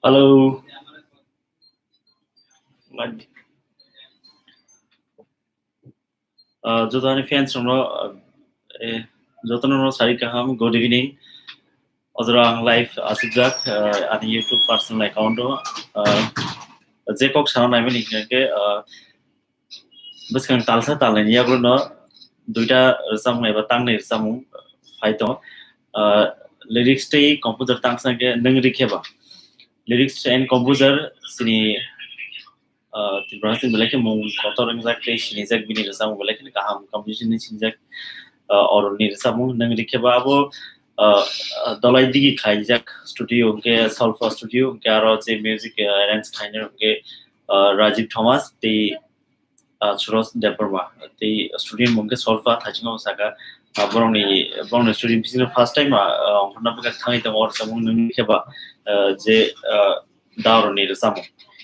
Halo, Jotani fans Jotano Sari Kaham, good evening. Ozrang live Asijak on YouTube personal account. Jacob Sharon, I mean, Buskan Talsa Talan, Yaguno, Duita, some Evatang, some Python, lyrics stay, composer tanks again, Nangri lyrics and composer, Sini. Tibrasin belakang mau kotor exact sinizak bini rasa mau belakang kaham composition ni sinizak or ni rasa mau nang dikeba abo dolai digi khaijak studio ke Sulfur studio ke aro je music arrange khainer ke Rajiv Thomas the Churos Deparma the studio mungke Sulfur thajinga saka borong studio bising first time ongna baka thangai tang or samung nang dikeba je dauro ni rasa mau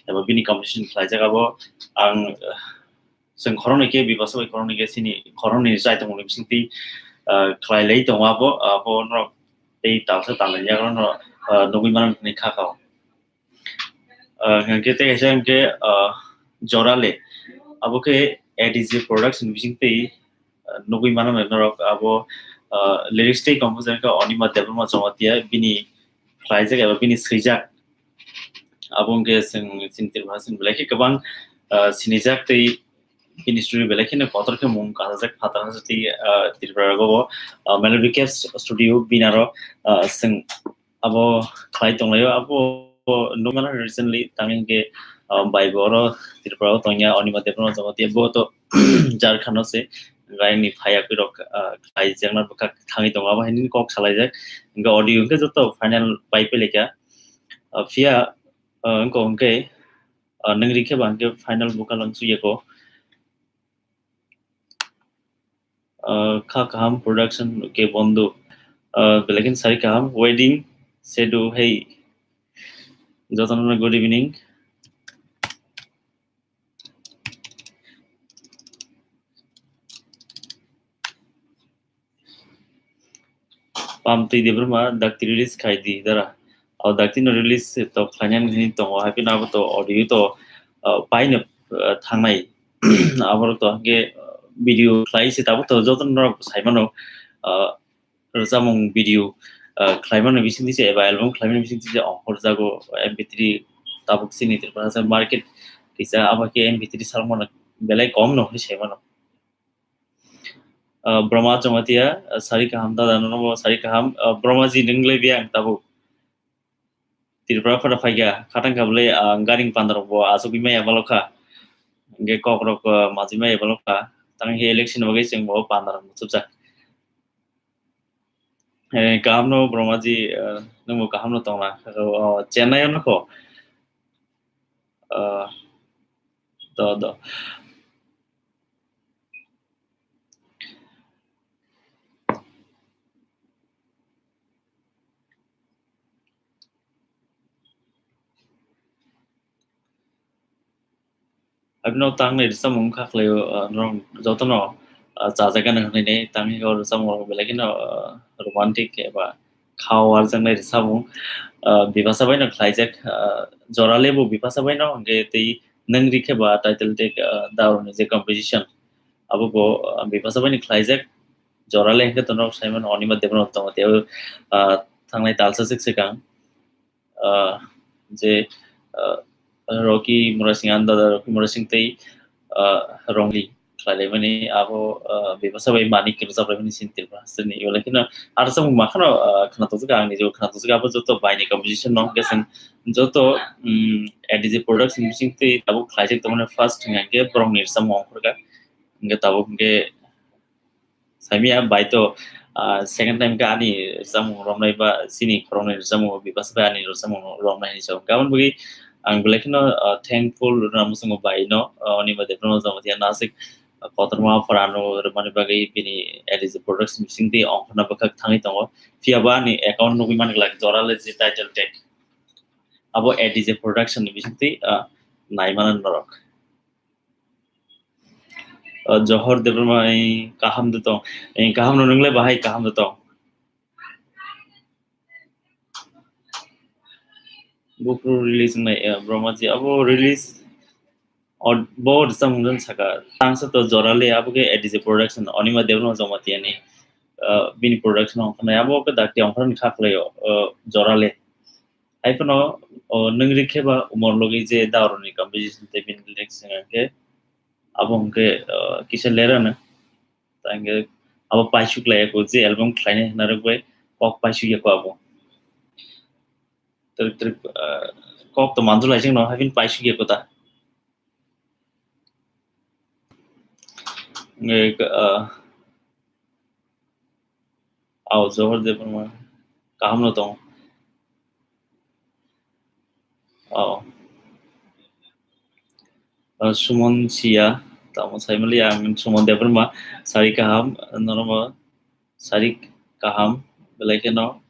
Eba bini competition khlaijak abo ang जों खर'नैखे बिबासबाय खर'नैखे सिनि खर'नै जायतं मुलि बिसिंति khlailai tong abo abo no tei talsa talanya no nugui man ni khakao ngke te kaisa ngke jorale abo ke ADG production bisinti nugui man no abo lyrics tei composer ka onima development chamatia bini khlaijak aba bini srijak abo ngke sintir bhasin belaki kabang sinijak tei industry belakina kotor ke mung kazak fatana sati tirbrago melody caps studio binaro sing abo khai tonglayo abo no mana recently tangenge by boro tirbrago tonya onima depno jamati bo to jarkhano se gaini phaya kirok khai jangna baka thangi tonga ba hin kok salai jak inga audio ke joto final pipe leka fia ko ngke nangri ke bangke final vocal langsu yeko Kaham production ke bondu belakin sari kaham wedding sedu hey jotono good evening pamti debrma dakti release khai di dara au dakti no release to khanyan ni to happy na to audio to paine thangnai abor to ge video khai se tabu to jotono saimano samung video climate bising di eba album climate bising di on jago mp3 tabuk sini terpaksa market kisa apa ke mp3 salmon belai kom no ni semano Brahma chamatia sari kaham da dano sari kaham Brahma ji ningle biang tabu tirpra pada faiga khatang kable garing pandar bo asubi mai abaloka ge kokrok maji mai abaloka tang he election bagai sing bo pandar chupcha kaham no Brahma ji nemu kaham no tongla Chennai no ko do abno tang ne samung khakle rong jotono chajagan ne tang he or samung belakin romantic eba khawar jang ne samung bibasa bai no khlaijak jorale bo bibasa bai no nge tei nangri khe ba title take daur ne je composition abo bo bibasa bai ni khlaijak jorale he to no simon onima debno to te thangnai talsa sik sekang je Rocky Murasing anda Rocky Murasing tei wrongly khlai mani abo bibasa bai mani ke sabra mani sintil ba sini yolakina ar samung makhano khana to ga ni jo khana to ga abo joto bai ni composition no gesen joto ADG production missing tei abo khlaijak to mane first nge brong ni samung khurga nge tabo nge samia bai to second time ka ani samung romnai ba sini krong ni samung bibasa bai ani samung romnai ni so gawan bagi ang belakino thankful ramusung bai no oni ma depno jamati nasik kotorma farano ramani bagai bini as a production missing the on na bakak thangi tongo fiaba ni account no biman like jorale je title tag abo as a production missing the naimanan norok johor debrma kaham duto kaham no ningle bahai kaham duto Bukru release na Brahmaji abo release or board some gun saka tangsa to jorale abo ke edit production onima devno jomati ani bin production on na abo ke dakti on khakle jorale ai kono nangri kheba umor logi je dauroni competition te bin lyrics ke abo ke kise lera na tange abo paisuk la ko je album kleine naragwe kok paisuk ya ko abo ter kok to manjula jing no havin paisuk ya ko ta nge ao zohor de ma kaham no to Sumon Sia tamo saimali ang Sumon de ma sari kaham norma sari kaham belai no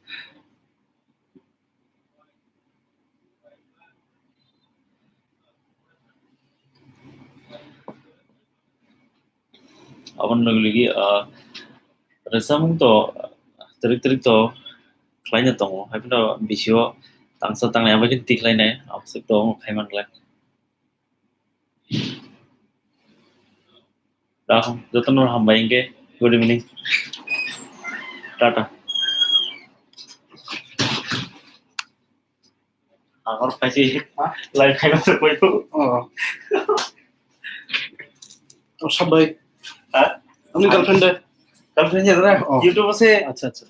awan lagi resam to terik to kleine to habi no bisio tangsa tang ya bakin tik kleine absek to khaiman glak dah joton ham bainge good evening tata আমার পাইছি live খাইবা তো কইতো ও সবাই হ্যাঁ আপনি girlfriend যারা YouTube আছে আচ্ছা আচ্ছা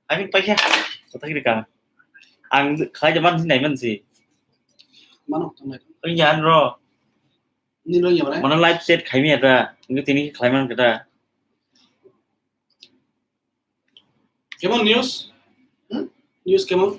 আমি পাইয়া কথা কি কা আং খাই যাবান সিনাই মানসি মানো তুমি ওই জান র নি লই যাবে মানে লাইভ সেট খাইমি এটা কিন্তু তিনি খাইমান কেটা কেমন নিউজ নিউজ কেমন